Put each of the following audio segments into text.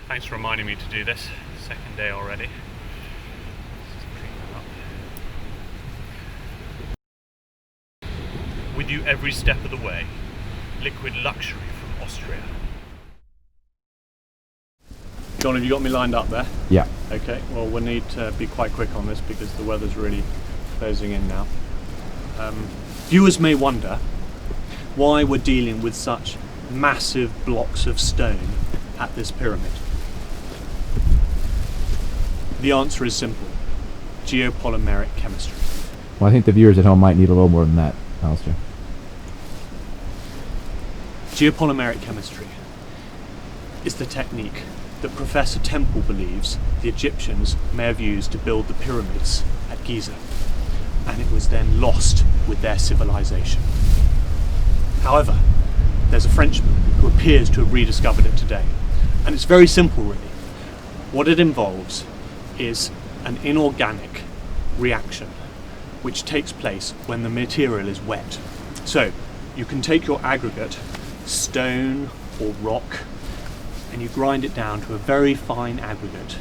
Thanks for reminding me to do this. Second day already. Let's just clean that up. With you every step of the way. Liquid luxury from Austria. John, have you got me lined up there? Yeah. Okay, well we'll need to be quite quick on this because the weather's really closing in now. Viewers may wonder why we're dealing with such massive blocks of stone at this pyramid. The answer is simple: geopolymeric chemistry. Well, I think the viewers at home might need a little more than that, Alistair. Geopolymeric chemistry is the technique that Professor Temple believes the Egyptians may have used to build the pyramids at Giza, and it was then lost with their civilization. However, there's a Frenchman who appears to have rediscovered it today, and it's very simple really. What it involves is an inorganic reaction which takes place when the material is wet. So you can take your aggregate, stone or rock, and you grind it down to a very fine aggregate.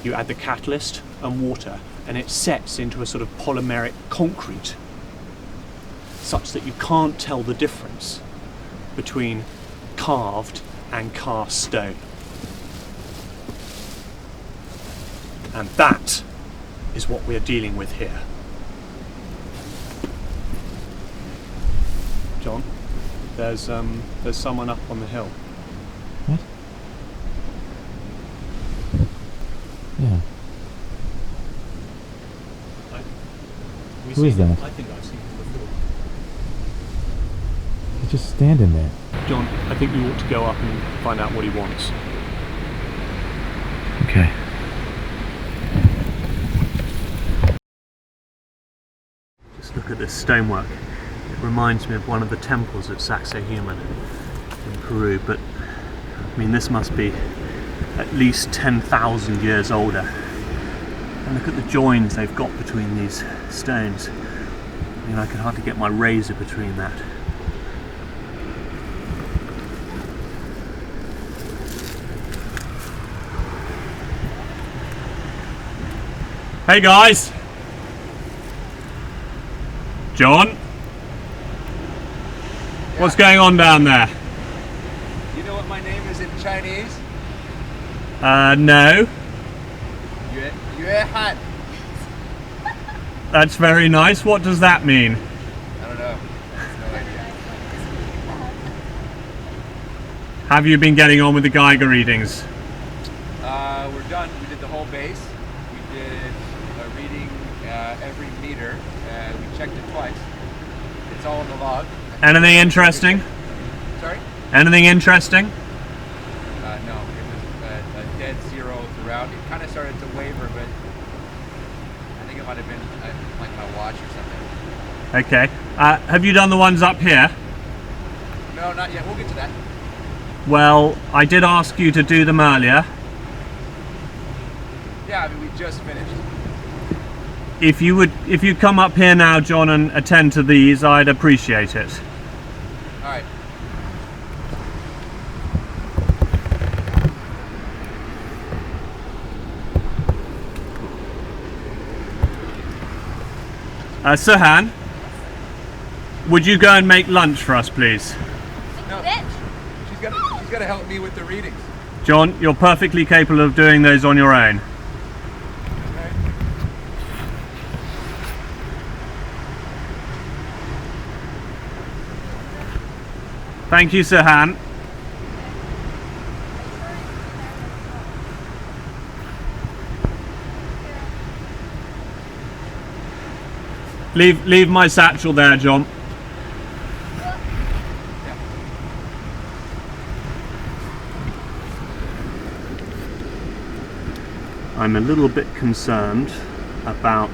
You add the catalyst and water, and it sets into a sort of polymeric concrete, such that you can't tell the difference between carved and cast stone. And that is what we are dealing with here. John, there's someone up on the hill. What? Yeah. Who is that? I think I've seen him before. He's just standing there. John, I think we ought to go up and find out what he wants. Okay. Just look at this stonework. It reminds me of one of the temples at Sacsayhuaman in Peru, but I mean this must be at least 10,000 years older. And look at the joins they've got between these stones. I mean, I can hardly get my razor between that. Hey guys! John? What's going on down there? You know what my name is in Chinese? No. Yue Han. That's very nice. What does that mean? I don't know. I have no idea. Have you been getting on with the Geiger readings? We're done. We did the whole base. We did a reading every meter. We checked it twice. It's all in the log. Anything interesting? Sorry? Anything interesting? No. It was a dead zero throughout. It kind of started to waver, but I think it might have been like my watch or something. Okay. Have you done the ones up here? No, not yet. We'll get to that. Well, I did ask you to do them earlier. Yeah, I mean, we just finished. If you'd come up here now, John, and attend to these, I'd appreciate it. All right. Suhan, would you go and make lunch for us, please? No, she's gonna help me with the readings. John, you're perfectly capable of doing those on your own. Okay. Thank you, Suhan. Leave my satchel there, John. I'm a little bit concerned about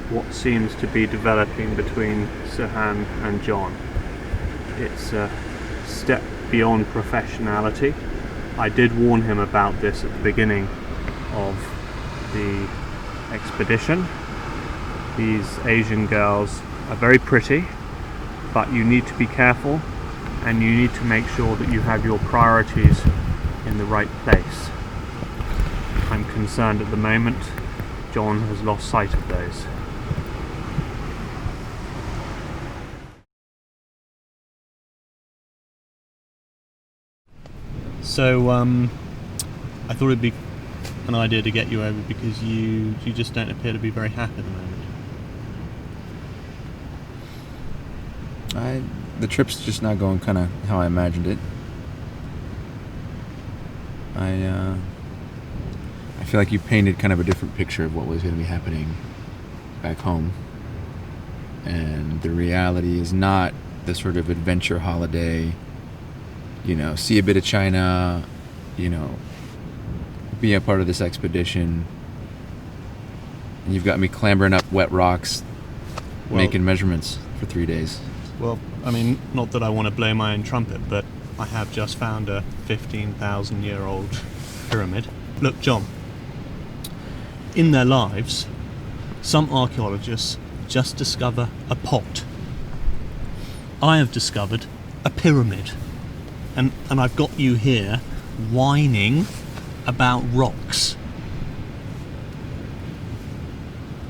what seems to be developing between Suhan and John. It's a step beyond professionality. I did warn him about this at the beginning of the expedition. These Asian girls are very pretty, but you need to be careful and you need to make sure that you have your priorities in the right place. I'm concerned at the moment John has lost sight of those. So, I thought it'd be an idea to get you over because you just don't appear to be very happy at the moment. The trip's just not going kind of how I imagined it. I feel like you painted kind of a different picture of what was going to be happening back home. And the reality is not the sort of adventure holiday, see a bit of China, be a part of this expedition. And you've got me clambering up wet rocks, making measurements for 3 days. Well, I mean, not that I want to blow my own trumpet, but I have just found a 15,000-year-old pyramid. Look, John, in their lives, some archaeologists just discover a pot. I have discovered a pyramid. And I've got you here whining about rocks.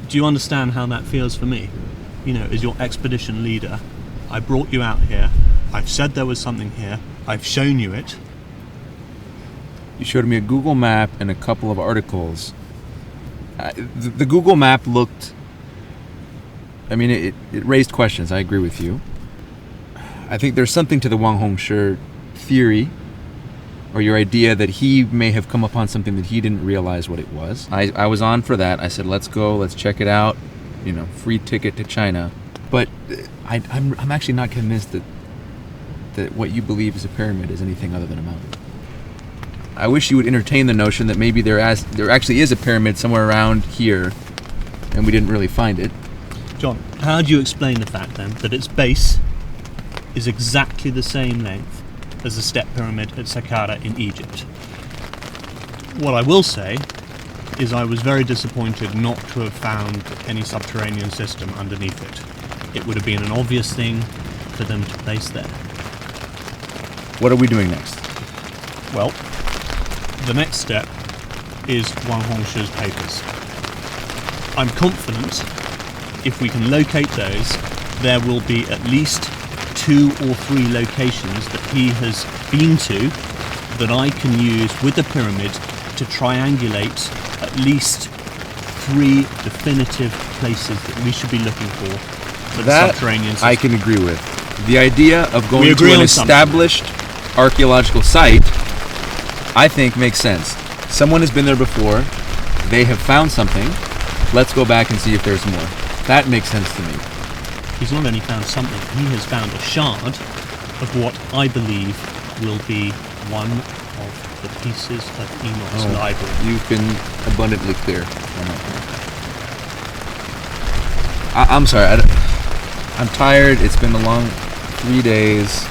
Do you understand how that feels for me? As your expedition leader, I brought you out here. I've said there was something here. I've shown you it. You showed me a Google map and a couple of articles. The Google map looked... it raised questions. I agree with you. I think there's something to the Wang Hongshi theory, or your idea that he may have come upon something that he didn't realize what it was. I was on for that. I said, let's go, let's check it out. Free ticket to China. But I'm actually not convinced that what you believe is a pyramid is anything other than a mountain. I wish you would entertain the notion that maybe there actually is a pyramid somewhere around here, and we didn't really find it. John, how do you explain the fact then that its base is exactly the same length as the step pyramid at Saqqara in Egypt? What I will say is I was very disappointed not to have found any subterranean system underneath it. It would have been an obvious thing for them to place there. What are we doing next? Well, the next step is Wang Hongshi's papers. I'm confident if we can locate those, there will be at least 2 or 3 locations that he has been to that I can use with the pyramid to triangulate at least 3 definitive places that we should be looking for the subterranean system. I can agree with. The idea of going to an something. Established archaeological site, I think makes sense. Someone has been there before, they have found something, let's go back and see if there's more. That makes sense to me. He's not only found something, he has found a shard of what I believe will be one of the pieces of Enoch's library. You've been abundantly clear on that point. I'm sorry, I'm tired, it's been a long 3 days.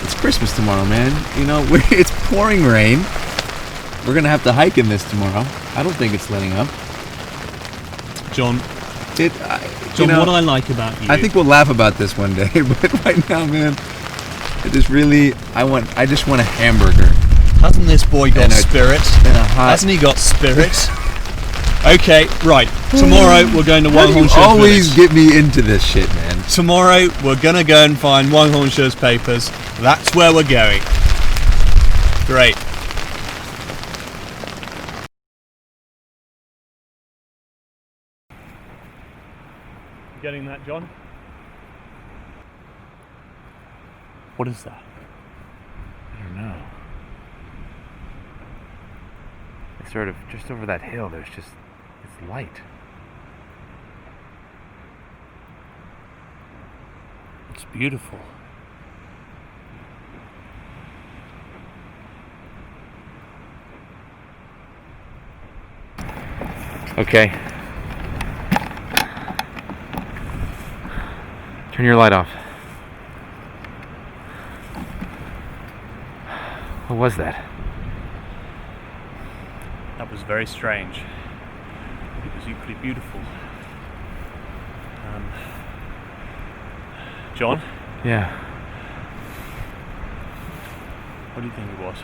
It's Christmas tomorrow, man. It's pouring rain. We're going to have to hike in this tomorrow. I don't think it's letting up. John, what I like about you... I think we'll laugh about this one day, but right now, man, I just want a hamburger. Hasn't this boy got spirit? Hasn't he got spirit? Okay, right. Tomorrow we're going to Wang Hongshi's always village. get me into this shit, man. Tomorrow we're going to go and find Wang Hongshi's papers. That's where we're going. Great. You getting that, John? What is that? I don't know. It's sort of just over that hill. It's light. It's beautiful. Okay. Turn your light off. What was that? That was very strange. It was equally beautiful. John? Yeah. What do you think it was?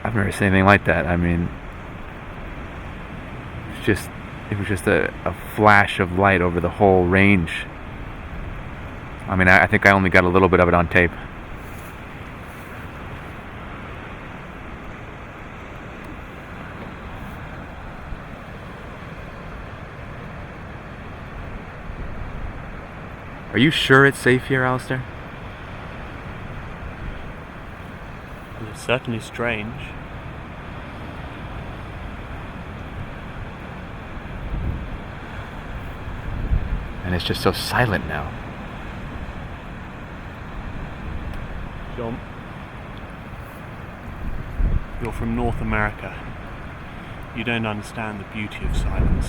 I've never seen anything like that. I mean, it was just a flash of light over the whole range. I mean, I think I only got a little bit of it on tape. Are you sure it's safe here, Alistair? Well, it's certainly strange. And it's just so silent now. John, you're from North America. You don't understand the beauty of silence.